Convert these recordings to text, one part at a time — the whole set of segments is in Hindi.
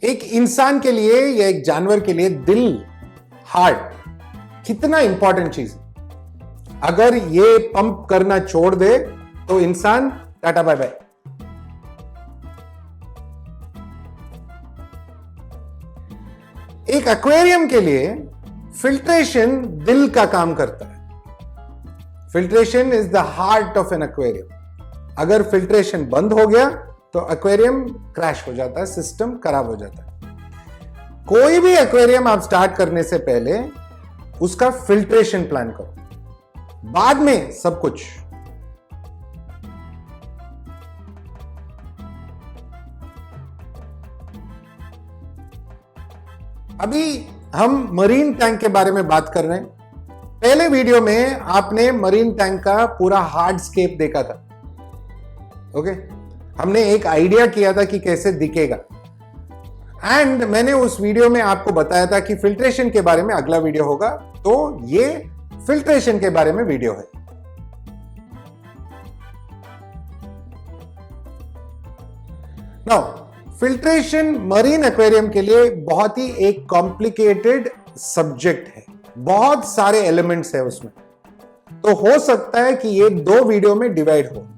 एक इंसान के लिए या एक जानवर के लिए दिल, हार्ट कितना इंपॉर्टेंट चीज है। अगर ये पंप करना छोड़ दे तो इंसान टाटा बाय बाय। एक एक्वेरियम के लिए फिल्ट्रेशन दिल का काम करता है। Filtration is the heart of an aquarium. अगर फिल्ट्रेशन बंद हो गया तो एक्वेरियम क्रैश हो जाता है, सिस्टम खराब हो जाता है। कोई भी एक्वेरियम आप स्टार्ट करने से पहले उसका फिल्ट्रेशन प्लान करो, बाद में सब कुछ। अभी हम मरीन टैंक के बारे में बात कर रहे हैं। पहले वीडियो में आपने मरीन टैंक का पूरा हार्डस्केप देखा था। ओके, हमने एक आइडिया किया था कि कैसे दिखेगा, एंड मैंने उस वीडियो में आपको बताया था कि फिल्ट्रेशन के बारे में अगला वीडियो होगा, तो ये फिल्ट्रेशन के बारे में वीडियो है। नाउ फिल्ट्रेशन मरीन एक्वेरियम के लिए बहुत ही एक कॉम्प्लिकेटेड सब्जेक्ट है, बहुत सारे एलिमेंट्स है उसमें, तो हो सकता है कि ये दो वीडियो में डिवाइड हो।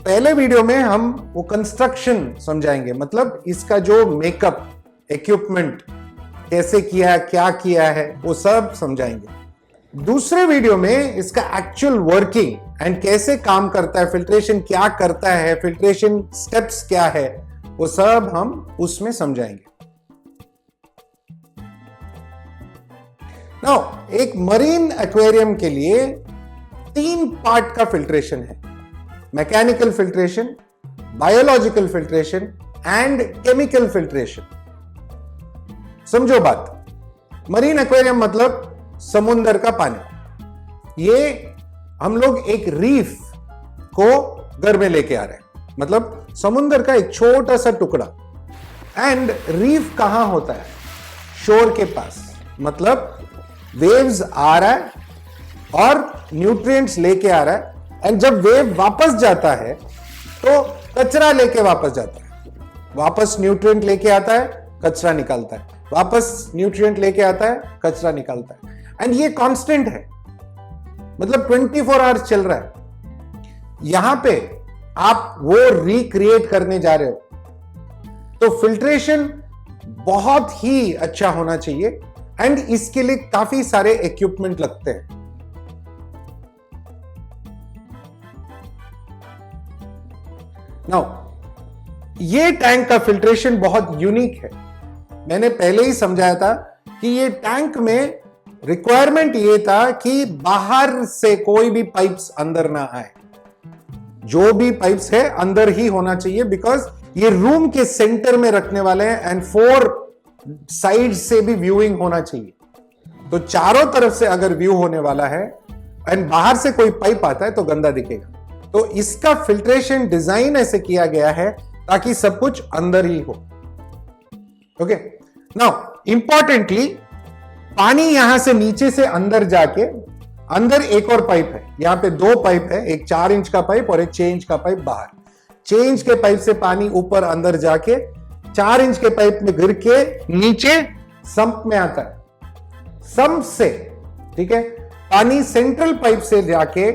पहले वीडियो में हम वो कंस्ट्रक्शन समझाएंगे, मतलब इसका जो मेकअप, इक्विपमेंट कैसे किया है, क्या किया है, वो सब समझाएंगे। दूसरे वीडियो में इसका एक्चुअल वर्किंग एंड कैसे काम करता है, फिल्ट्रेशन क्या करता है, फिल्ट्रेशन स्टेप्स क्या है, वो सब हम उसमें समझाएंगे। नाउ एक मरीन एक्वेरियम के लिए 3 पार्ट का फिल्ट्रेशन है: mechanical filtration, biological filtration and chemical filtration. समझो बात, मरीन एक्वेरियम मतलब समुंदर का पानी। ये हम लोग एक रीफ को घर में लेके आ रहे हैं, मतलब समुंदर का एक छोटा सा टुकड़ा। एंड रीफ कहां होता है? शोर के पास, मतलब वेव्स आ रहा है और न्यूट्रिएंट्स लेके आ रहा है, एंड जब वेव वापस जाता है तो कचरा लेके वापस जाता है, वापस न्यूट्रिएंट लेके आता है, कचरा निकालता है, वापस न्यूट्रिएंट लेके आता है, कचरा निकालता है। एंड ये कांस्टेंट है, मतलब 24 आवर्स चल रहा है। यहां पे आप वो रिक्रिएट करने जा रहे हो, तो फिल्ट्रेशन बहुत ही अच्छा होना चाहिए, एंड इसके लिए काफी सारे इक्विपमेंट लगते हैं। नाउ ये टैंक का फिल्ट्रेशन बहुत यूनिक है। मैंने पहले ही समझाया था कि ये टैंक में रिक्वायरमेंट ये था कि बाहर से कोई भी पाइप्स अंदर ना आए, जो भी पाइप्स है अंदर ही होना चाहिए, बिकॉज ये रूम के सेंटर में रखने वाले हैं, एंड 4 साइड से भी व्यूइंग होना चाहिए। तो चारों तरफ से अगर व्यू होने वाला है एंड बाहर से कोई पाइप आता है तो गंदा दिखेगा। तो इसका फिल्ट्रेशन डिजाइन ऐसे किया गया है ताकि सब कुछ अंदर ही हो। ओके, नाउ इंपॉर्टेंटली पानी यहां से नीचे से अंदर जाके, अंदर एक और पाइप है, यहां पे 2 पाइप है, एक 4 इंच का पाइप और एक 6 इंच का पाइप बाहर। 6 इंच के पाइप से पानी ऊपर अंदर जाके 4 इंच के पाइप में गिर के नीचे संप में आता है। संप से, ठीक है, पानी सेंट्रल पाइप से जाके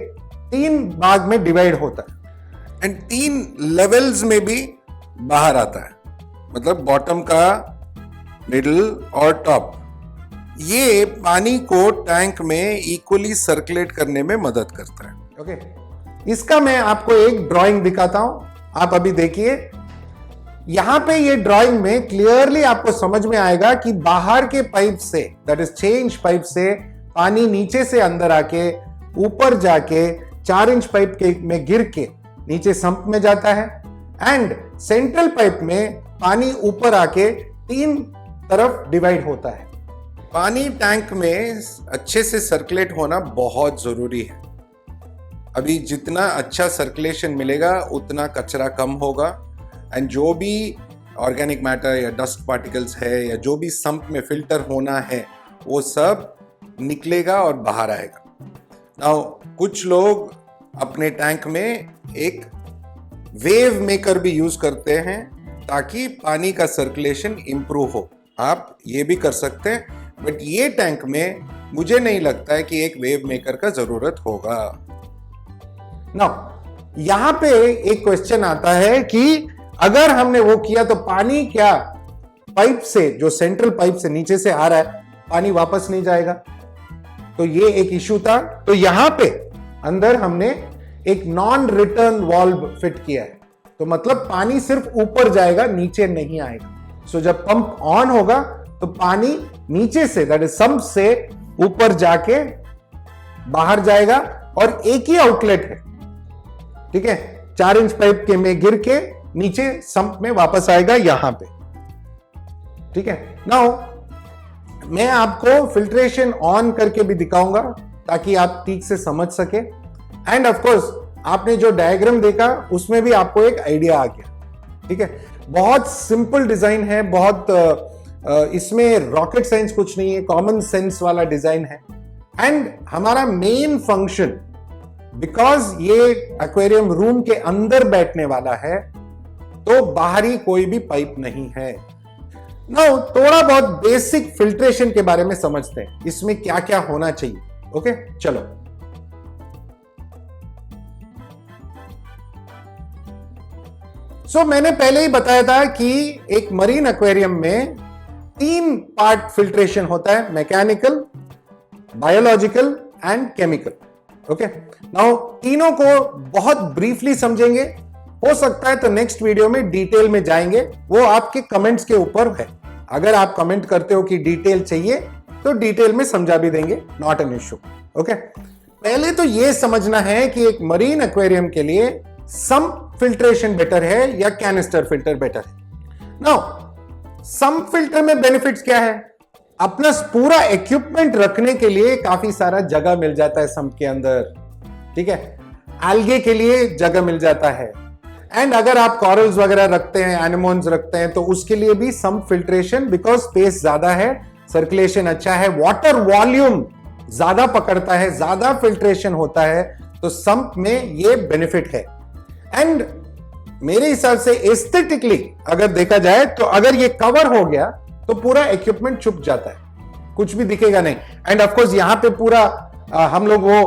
3 भाग में डिवाइड होता है, एंड 3 लेवल्स में भी बाहर आता है, मतलब बॉटम का, मिडिल और टॉप। ये पानी को टैंक में इक्वली सर्कुलेट करने में मदद करता है। ओके, इसका मैं आपको एक ड्राइंग दिखाता हूं, आप अभी देखिए। यहां पे ये ड्राइंग में क्लियरली आपको समझ में आएगा कि बाहर के पाइप से, दैट इज 6 इंच पाइप से पानी नीचे से अंदर आके ऊपर जाके 4 इंच पाइप के में गिर के नीचे संप में जाता है, एंड सेंट्रल पाइप में पानी ऊपर आके 3 तरफ डिवाइड होता है। पानी टैंक में अच्छे से सर्कुलेट होना बहुत जरूरी है। अभी जितना अच्छा सर्कुलेशन मिलेगा उतना कचरा कम होगा, एंड जो भी ऑर्गेनिक मैटर या डस्ट पार्टिकल्स है या जो भी संप में फिल्टर होना है वो सब निकलेगा और बाहर आएगा। नाउ कुछ लोग अपने टैंक में एक वेव मेकर भी यूज करते हैं, ताकि पानी का सर्कुलेशन इंप्रूव हो। आप ये भी कर सकते हैं, बट ये टैंक में मुझे नहीं लगता है कि एक वेव मेकर का जरूरत होगा। नाउ यहां पे एक क्वेश्चन आता है कि अगर हमने वो किया तो पानी क्या पाइप से, जो सेंट्रल पाइप से नीचे से आ रहा है, पानी वापस नहीं जाएगा? तो ये एक इश्यू था। तो यहां पे अंदर हमने एक नॉन रिटर्न वाल्व फिट किया है, तो मतलब पानी सिर्फ ऊपर जाएगा, नीचे नहीं आएगा। सो जब पंप ऑन होगा तो पानी नीचे से, दैट इज सम्प से, ऊपर जाके बाहर जाएगा और एक ही आउटलेट है, ठीक है, 4 इंच पाइप के में गिर के नीचे सम्प में वापस आएगा यहां पे, ठीक है। नाउ मैं आपको फिल्ट्रेशन ऑन करके भी दिखाऊंगा ताकि आप ठीक से समझ सके। एंड ऑफ कोर्स आपने जो डायग्राम देखा उसमें भी आपको एक आइडिया आ गया, ठीक है। बहुत सिंपल डिजाइन है, बहुत इसमें रॉकेट साइंस कुछ नहीं है, कॉमन सेंस वाला डिजाइन है। एंड हमारा मेन फंक्शन, बिकॉज ये एक्वेरियम रूम के अंदर बैठने वाला है तो बाहरी कोई भी पाइप नहीं है। नाउ थोड़ा बहुत बेसिक फिल्ट्रेशन के बारे में समझते हैं, इसमें क्या क्या होना चाहिए। ओके, चलो। मैंने पहले ही बताया था कि एक मरीन एक्वेरियम में 3 पार्ट फिल्ट्रेशन होता है, mechanical, biological and chemical. Okay, now तीनों को बहुत ब्रीफली समझेंगे। हो सकता है तो नेक्स्ट वीडियो में डिटेल में जाएंगे, वो आपके कमेंट्स के ऊपर है। अगर आप कमेंट करते हो कि डिटेल चाहिए तो डिटेल में समझा भी देंगे, नॉट एन इश्यू। ओके, पहले तो यह समझना है कि एक मरीन एक्वेरियम के लिए सम्प फिल्ट्रेशन बेटर है या कैनिस्टर फिल्टर बेटर है। नाउ सम्प फिल्टर में बेनिफिट्स क्या है? अपना पूरा इक्विपमेंट रखने के लिए काफी सारा जगह मिल जाता है सम्प के अंदर, ठीक है। एल्गे के लिए जगह मिल जाता है, एंड अगर आप कॉरल्स वगैरह रखते हैं, एनिमोन्स रखते हैं, तो उसके लिए भी सम्प फिल्ट्रेशन, बिकॉज स्पेस ज्यादा है, सर्कुलेशन अच्छा है, वाटर वॉल्यूम ज्यादा पकड़ता है, ज्यादा फिल्ट्रेशन होता है, तो सम्प में ये बेनिफिट है। एंड मेरे हिसाब से एस्थेटिकली अगर देखा जाए तो अगर ये कवर हो गया तो पूरा इक्विपमेंट छुप जाता है, कुछ भी दिखेगा नहीं। एंड ऑफ कोर्स यहां पे पूरा हम लोग वो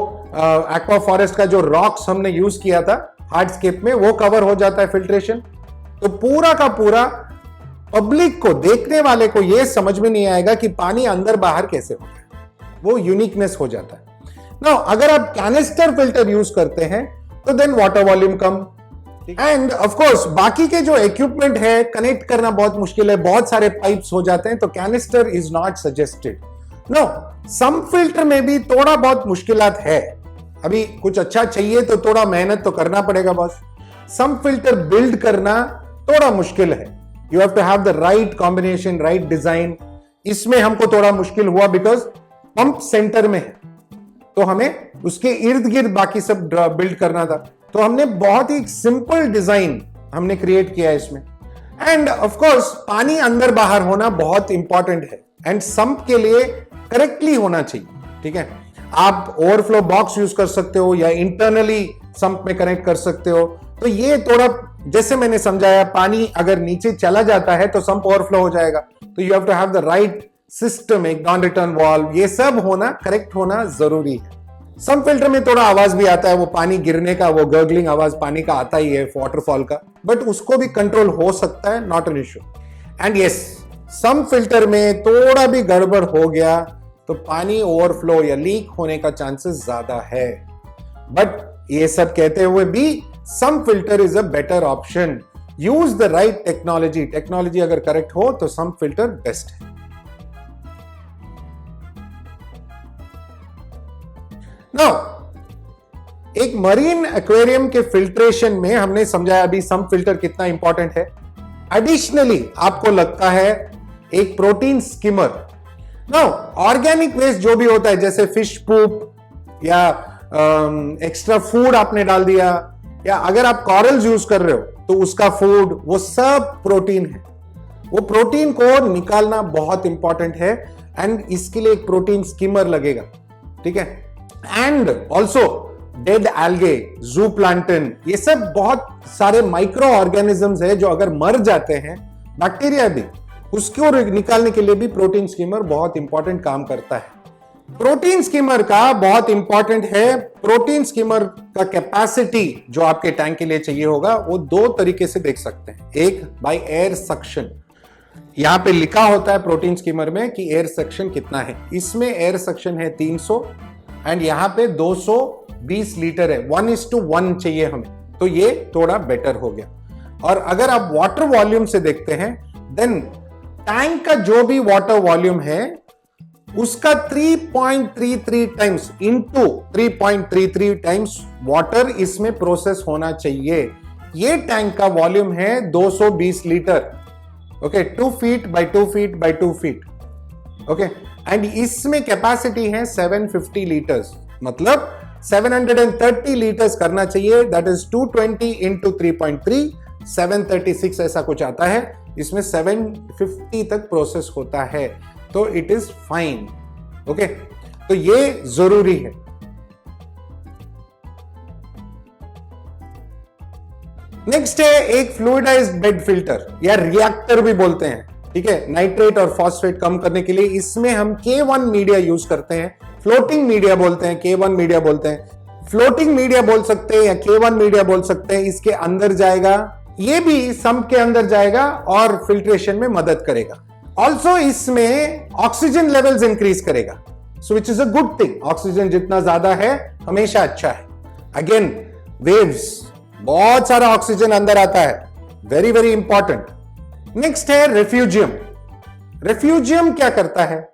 एक्वा फॉरेस्ट का जो रॉक्स हमने यूज किया था हार्डस्केप में, वो कवर हो जाता है फिल्ट्रेशन। तो पूरा का पूरा पब्लिक को, देखने वाले को ये समझ में नहीं आएगा कि पानी अंदर बाहर कैसे होता है, वो यूनिकनेस हो जाता है। नाउ अगर आप कैनिस्टर फिल्टर यूज करते हैं तो देन वाटर वॉल्यूम कम, एंड ऑफ कोर्स बाकी के जो इक्विपमेंट है कनेक्ट करना बहुत मुश्किल है, बहुत सारे पाइप्स हो जाते हैं, तो canister is not suggested. No, sump filter में भी थोड़ा बहुत मुश्किलात है। अभी कुछ अच्छा चाहिए तो थोड़ा मेहनत तो करना पड़ेगा बॉस। सम्प फिल्टर बिल्ड करना थोड़ा मुश्किल है, you have to have the right combination, right design. इसमें हमको थोड़ा मुश्किल हुआ बिकॉज पंप सेंटर में है, तो हमें उसके इर्द गिर्द बाकी सब बिल्ड करना था, तो हमने बहुत ही सिंपल डिजाइन हमने क्रिएट किया इसमें। एंड ऑफ कोर्स पानी अंदर बाहर होना बहुत इंपॉर्टेंट है, एंड सम्प के लिए करेक्टली होना चाहिए, ठीक है। आप ओवरफ्लो बॉक्स यूज कर सकते हो या इंटरनली सम्प में कनेक्ट कर सकते हो। तो ये थोड़ा जैसे मैंने समझाया, पानी अगर नीचे चला जाता है तो सम्प ओवरफ्लो हो जाएगा, तो you have to have the right system, एक नॉन रिटर्न वाल्व, ये सब होना, करेक्ट होना जरूरी है। सम्प फिल्टर में थोड़ा आवाज भी आता है, वो पानी गिरने का, वो गर्गलिंग आवाज पानी का आता ही है, वाटरफॉल का, बट उसको भी कंट्रोल हो सकता है, not an issue. And yes, sump filter में थोड़ा भी गड़बड़ हो गया तो पानी ओवरफ्लो या लीक होने का चांसेस ज्यादा है। बट ये सब कहते हुए भी sump filter is a better option. Use the right technology, technology अगर करेक्ट हो तो सम्प फिल्टर बेस्ट है। नाउ एक मरीन एक्वेरियम के फिल्ट्रेशन में हमने समझाया अभी सम्प फिल्टर कितना इंपॉर्टेंट है। एडिशनली आपको लगता है एक protein skimmer. Now organic waste जो भी होता है, जैसे फिश पूप या एक्स्ट्रा फूड आपने डाल दिया, या अगर आप कॉरल्स यूज कर रहे हो तो उसका फूड, वो सब प्रोटीन है। वो प्रोटीन को निकालना बहुत इंपॉर्टेंट है, एंड इसके लिए एक प्रोटीन स्किमर लगेगा, ठीक है। एंड ऑल्सो डेड एल्गे, जू प्लांटन, ये सब बहुत सारे माइक्रो ऑर्गेनिजम्स है जो अगर मर जाते हैं, बैक्टीरिया भी, उसको निकालने के लिए भी प्रोटीन स्कीमर बहुत इंपॉर्टेंट काम करता है। प्रोटीन स्कीमर का बहुत इंपॉर्टेंट है, प्रोटीन स्कीमर का कैपेसिटी जो आपके टैंक के लिए चाहिए होगा वो दो तरीके से देख सकते हैं। एक बाय एयर सक्शन, यहां पे लिखा होता है प्रोटीन स्कीमर में कि एयर सक्शन कितना है, इसमें एयर सक्शन है 300 एंड यहां पे 220 लीटर है, 1:1 चाहिए हमें, तो ये थोड़ा बेटर हो गया। और अगर आप वाटर वॉल्यूम से देखते हैं देन टैंक का जो भी वाटर वॉल्यूम है उसका 3.33 टाइम्स इंटू 3.33 टाइम्स वाटर इसमें प्रोसेस होना चाहिए। ये टैंक का वॉल्यूम है 220 litre, okay, 2 feet by 2 feet by 2 feet, okay, and इसमें कैपेसिटी है 750 लीटर्स, मतलब 730 लीटर्स करना चाहिए, दैट इज 220 इंटू 3.3, 736 ऐसा कुछ आता है, इसमें 750 तक प्रोसेस होता है, तो इट इज फाइन, ओके, तो ये जरूरी है। नेक्स्ट है एक फ्लूइडाइज्ड बेड फिल्टर या रिएक्टर भी बोलते हैं, ठीक है, नाइट्रेट और फॉस्फेट कम करने के लिए इसमें हम K1 मीडिया यूज करते हैं, फ्लोटिंग मीडिया बोलते हैं, K1 मीडिया बोलते हैं, फ्लोटिंग मीडिया बोल सकते हैं या K1 मीडिया बोल सकते हैं। इसके अंदर जाएगा, ये भी सम्प के अंदर जाएगा और फिल्ट्रेशन में मदद करेगा। ऑल्सो इसमें ऑक्सीजन लेवल्स इंक्रीज करेगा, so which is a good thing, oxygen जितना ज्यादा है हमेशा अच्छा है। अगेन वेव्स, बहुत सारा ऑक्सीजन अंदर आता है, वेरी वेरी इंपॉर्टेंट। नेक्स्ट है रेफ्यूजियम। रेफ्यूजियम क्या करता है?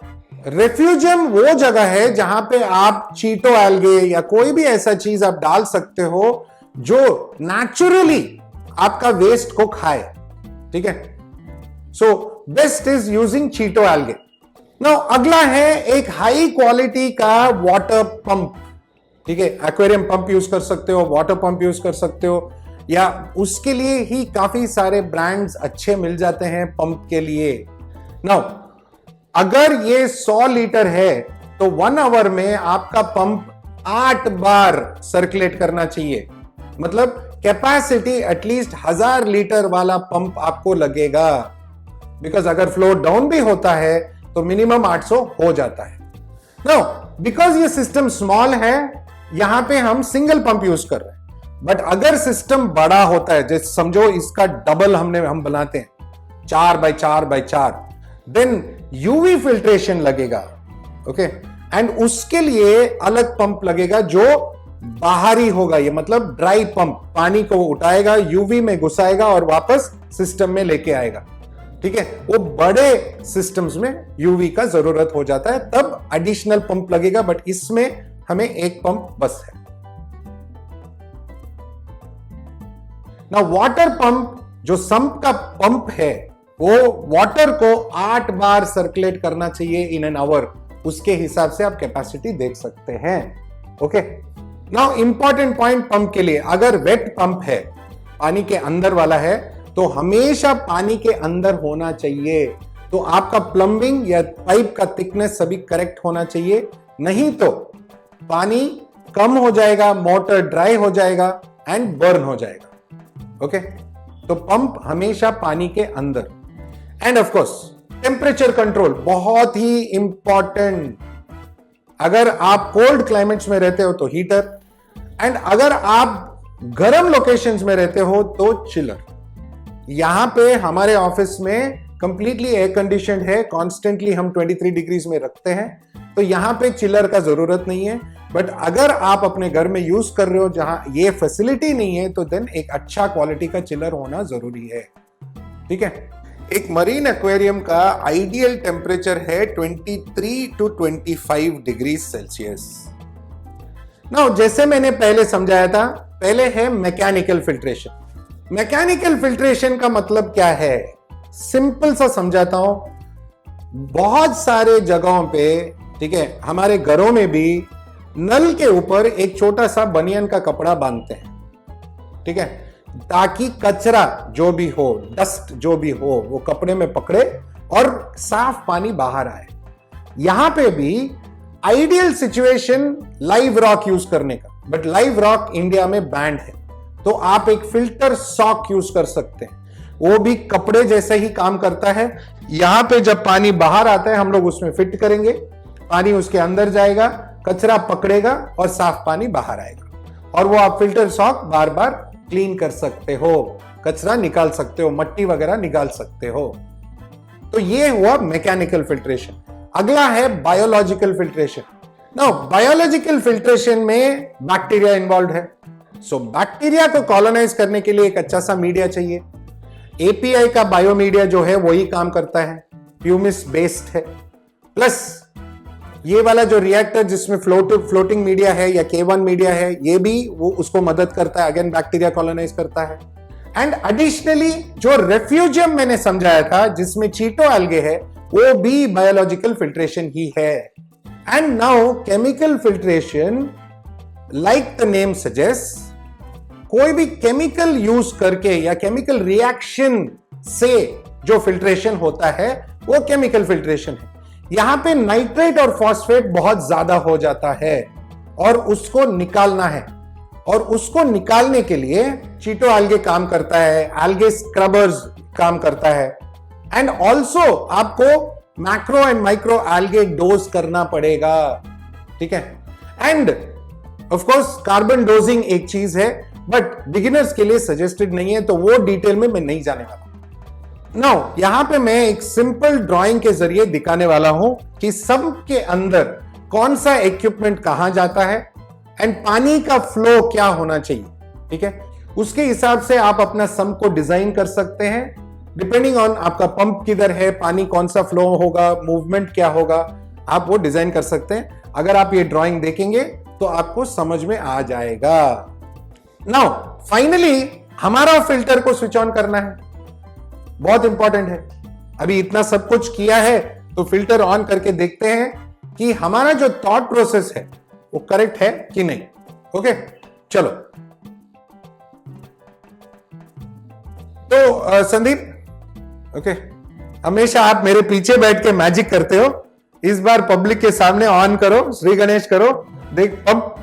रेफ्यूजियम वो जगह है जहां पे आप चीटो एल्गे या कोई भी ऐसा चीज आप डाल सकते हो जो नेचुरली आपका वेस्ट को खाए, ठीक है। सो बेस्ट इज यूजिंग चीटो एल्गे। नाउ अगला है एक हाई क्वालिटी का वाटर पंप, ठीक है, एक्वेरियम पंप यूज कर सकते हो, वाटर पंप यूज कर सकते हो, या उसके लिए ही काफी सारे ब्रांड्स अच्छे मिल जाते हैं पंप के लिए। नाउ अगर ये 100 लीटर है तो 1 आवर में आपका पंप 8 बार सर्कुलेट करना चाहिए, मतलब कैपेसिटी एटलीस्ट 1000 लीटर वाला पंप आपको लगेगा, बिकॉज अगर फ्लो डाउन भी होता है तो मिनिमम 800 हो जाता है। नाउ बिकॉज ये सिस्टम स्मॉल है, यहां पे हम सिंगल पंप यूज कर रहे हैं, बट अगर सिस्टम बड़ा होता है, जैसे समझो इसका डबल हम बनाते हैं 4 by 4 by 4, then UV filtration लगेगा, ओके, एंड उसके लिए अलग पंप लगेगा जो बाहरी होगा, ये मतलब ड्राई पंप, पानी को उठाएगा, यूवी में घुसाएगा और वापस सिस्टम में लेके आएगा, ठीक है। वो बड़े सिस्टम्स में यूवी का जरूरत हो जाता है, तब एडिशनल पंप लगेगा, बट इसमें हमें एक पंप बस है। ना वाटर पंप, जो सम्प का पंप है, वो वाटर को 8 बार सर्कुलेट करना चाहिए इन एन आवर, उसके हिसाब से आप कैपेसिटी देख सकते हैं, okay. Now important point pump के लिए, अगर वेट पंप है, पानी के अंदर वाला है, तो हमेशा पानी के अंदर होना चाहिए, तो आपका प्लम्बिंग या पाइप का थिकनेस सभी करेक्ट होना चाहिए, नहीं तो पानी कम हो जाएगा, मोटर ड्राई हो जाएगा एंड बर्न हो जाएगा, ओके। तो पंप हमेशा पानी के अंदर। And of course temperature control बहुत ही इंपॉर्टेंट, अगर आप कोल्ड क्लाइमेट्स में रहते हो तो हीटर, एंड अगर आप गर्म लोकेशंस में रहते हो तो चिलर। यहां पे हमारे ऑफिस में कंप्लीटली एयर कंडीशनड है, कॉन्स्टेंटली हम 23 डिग्रीज में रखते हैं, तो यहां पे चिलर का जरूरत नहीं है। बट अगर आप अपने घर में यूज कर रहे हो जहां ये फैसिलिटी नहीं है, तो देन एक अच्छा क्वालिटी का चिलर होना जरूरी है, ठीक है। एक मरीन एक्वेरियम का आइडियल टेम्परेचर है 23 टू 25 डिग्री सेल्सियस। नाउ जैसे मैंने पहले समझाया था, पहले है मैकेनिकल फिल्ट्रेशन। मैकेनिकल फिल्ट्रेशन का मतलब क्या है, सिंपल सा समझाता हूं। बहुत सारे जगहों पे, ठीक है, हमारे घरों में भी नल के ऊपर एक छोटा सा बनियान का कपड़ा बांधते हैं, ठीक है, ताकि कचरा जो भी हो, डस्ट जो भी हो, वो कपड़े में पकड़े और साफ पानी बाहर आए। यहां पे भी ideal situation live rock use करने का, बट लाइव रॉक इंडिया में बैंड है। तो आप एक फिल्टर सॉक यूज कर सकते हैं, वो भी कपड़े जैसे ही काम करता है। यहां पे जब पानी बाहर आता है हम लोग उसमें फिट करेंगे, पानी उसके अंदर जाएगा, कचरा पकड़ेगा और साफ पानी बाहर आएगा, और वो आप फिल्टर सॉक बार बार क्लीन कर सकते हो, कचरा निकाल सकते हो, मट्टी वगैरह निकाल सकते हो। तो ये हुआ मैकेनिकल फिल्ट्रेशन। अगला है biological filtration. Now biological filtration में बैक्टीरिया इन्वॉल्व है। सो बैक्टीरिया को कॉलोनाइज करने के लिए एक अच्छा सा मीडिया चाहिए। एपीआई का बायोमीडिया जो है वही काम करता है, प्यूमिस बेस्ड है। प्लस ये वाला जो रिएक्टर जिसमें फ्लोटिंग मीडिया है या K1 मीडिया है, ये भी वो उसको मदद करता है, अगेन बैक्टीरिया कॉलोनाइज करता है। एंड एडिशनली जो रेफ्यूजियम मैंने समझाया था जिसमें चीटो एल्गे है, वो भी बायोलॉजिकल फिल्ट्रेशन ही है। And now chemical filtration, like the name suggest, कोई भी केमिकल यूज करके या केमिकल रिएक्शन से जो फिल्ट्रेशन होता है वो केमिकल फिल्ट्रेशन है। यहां पे नाइट्रेट और फॉस्फेट बहुत ज्यादा हो जाता है और उसको निकालना है, और उसको निकालने के लिए चीटो एल्गे काम करता है, एल्गे स्क्रबर्स काम करता है। एंड ऑल्सो आपको macro and micro algae dose करना पड़ेगा, ठीक है। And of course carbon dosing एक चीज है, बट बिगिनर्स के लिए सजेस्टेड नहीं है, तो वो डिटेल में मैं नहीं जाने वाला। नाउ यहां पे मैं एक सिंपल ड्राइंग के जरिए दिखाने वाला हूं कि सब के अंदर कौन सा इक्विपमेंट कहां जाता है एंड पानी का फ्लो क्या होना चाहिए, ठीक है। उसके हिसाब से आप अपना सम्प को डिजाइन कर सकते हैं, डिपेंडिंग ऑन आपका पंप किधर है, पानी कौन सा फ्लो होगा, मूवमेंट क्या होगा, आप वो डिजाइन कर सकते हैं। अगर आप ये ड्राइंग देखेंगे तो आपको समझ में आ जाएगा। नाउ फाइनली हमारा फिल्टर को स्विच ऑन करना है, बहुत इंपॉर्टेंट है। अभी इतना सब कुछ किया है तो फिल्टर ऑन करके देखते हैं कि हमारा जो थॉट प्रोसेस है वो करेक्ट है कि नहीं। ओके, चलो। तो संदीप, ओके, हमेशा आप मेरे पीछे बैठ के मैजिक करते हो, इस बार पब्लिक के सामने ऑन करो, श्री गणेश करो। देख पंप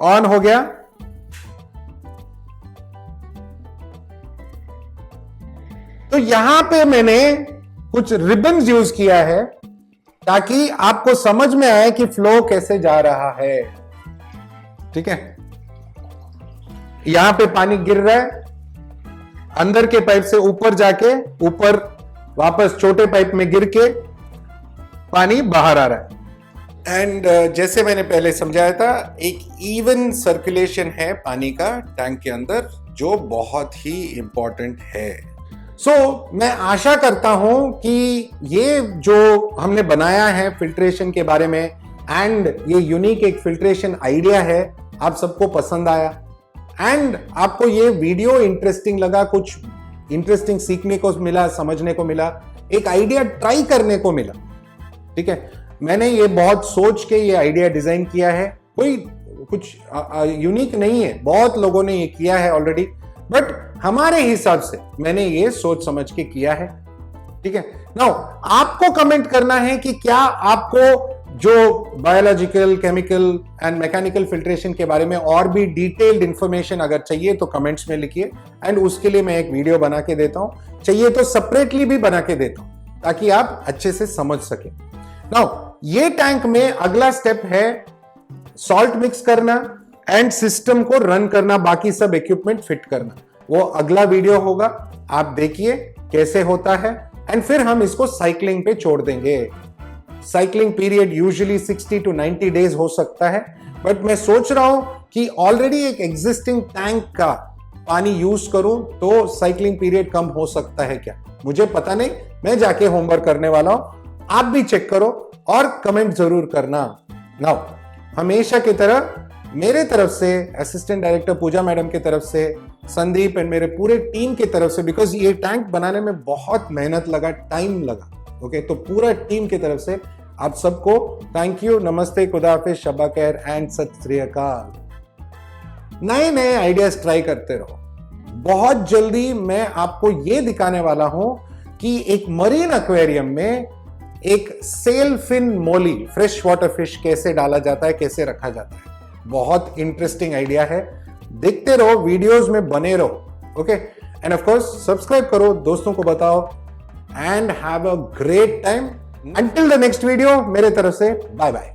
ऑन हो गया। तो यहां पे मैंने कुछ रिबन्स यूज किया है ताकि आपको समझ में आए कि फ्लो कैसे जा रहा है, ठीक है। यहां पे पानी गिर रहा है, अंदर के पाइप से ऊपर जाके ऊपर वापस छोटे पाइप में गिर के पानी बाहर आ रहा है। एंड जैसे मैंने पहले समझाया था, एक इवन सर्कुलेशन है पानी का टैंक के अंदर, जो बहुत ही इंपॉर्टेंट है। मैं आशा करता हूं कि ये जो हमने बनाया है फिल्ट्रेशन के बारे में, एंड ये यूनिक एक फिल्ट्रेशन आइडिया है, आप सबको पसंद आया एंड आपको ये वीडियो इंटरेस्टिंग लगा, कुछ इंटरेस्टिंग सीखने को मिला, समझने को मिला, एक आइडिया ट्राई करने को मिला, ठीक है। मैंने ये बहुत सोच के ये आइडिया डिजाइन किया है, कोई कुछ यूनिक नहीं है, बहुत लोगों ने ये किया है ऑलरेडी, बट हमारे हिसाब से मैंने ये सोच समझ के किया है, ठीक है। नाउ आपको कमेंट करना है कि क्या आपको जो biological, chemical and mechanical filtration के बारे में और भी डिटेल्ड इंफॉर्मेशन अगर चाहिए तो कमेंट्स में लिखिए, एंड उसके लिए मैं एक वीडियो बना के देता हूं, चाहिए तो सेपरेटली भी बना के देता हूं ताकि आप अच्छे से समझ सकें। नाउ ये टैंक में अगला स्टेप है सॉल्ट मिक्स करना एंड सिस्टम को रन करना, बाकी सब इक्विपमेंट फिट करना। वो अगला वीडियो होगा, आप देखिए कैसे होता है, एंड फिर हम इसको साइक्लिंग पे छोड़ देंगे। Cycling period usually 60 to 90 days हो सकता है, बट मैं सोच रहा हूं कि ऑलरेडी एक एग्जिस्टिंग टैंक का पानी यूज करूं तो साइक्लिंग पीरियड कम हो सकता है क्या, मुझे पता नहीं, मैं जाके होमवर्क करने वाला हूं, आप भी चेक करो और कमेंट जरूर करना। नाउ हमेशा की तरह मेरे तरफ से, असिस्टेंट डायरेक्टर पूजा मैडम की तरफ से, संदीप एंड मेरे पूरे टीम की तरफ से, बिकॉज ये टैंक बनाने में बहुत मेहनत लगा, टाइम लगा, ओके, तो पूरा टीम की तरफ से आप सबको थैंक यू, नमस्ते, खुदा हाफिज, शब्बा खैर एंड सत श्री अकाल। नए नए आइडियाज ट्राई करते रहो। बहुत जल्दी मैं आपको ये दिखाने वाला हूं कि एक मरीन एक्वेरियम में एक सेल फिन मोली फ्रेश वाटर फिश कैसे डाला जाता है, कैसे रखा जाता है। बहुत इंटरेस्टिंग आइडिया है। देखते रहो, वीडियोस में बने रहो। Okay, and of course subscribe करो, दोस्तों को बताओ, and have a great time. Until the next video, मेरे तरफ से बाय बाय।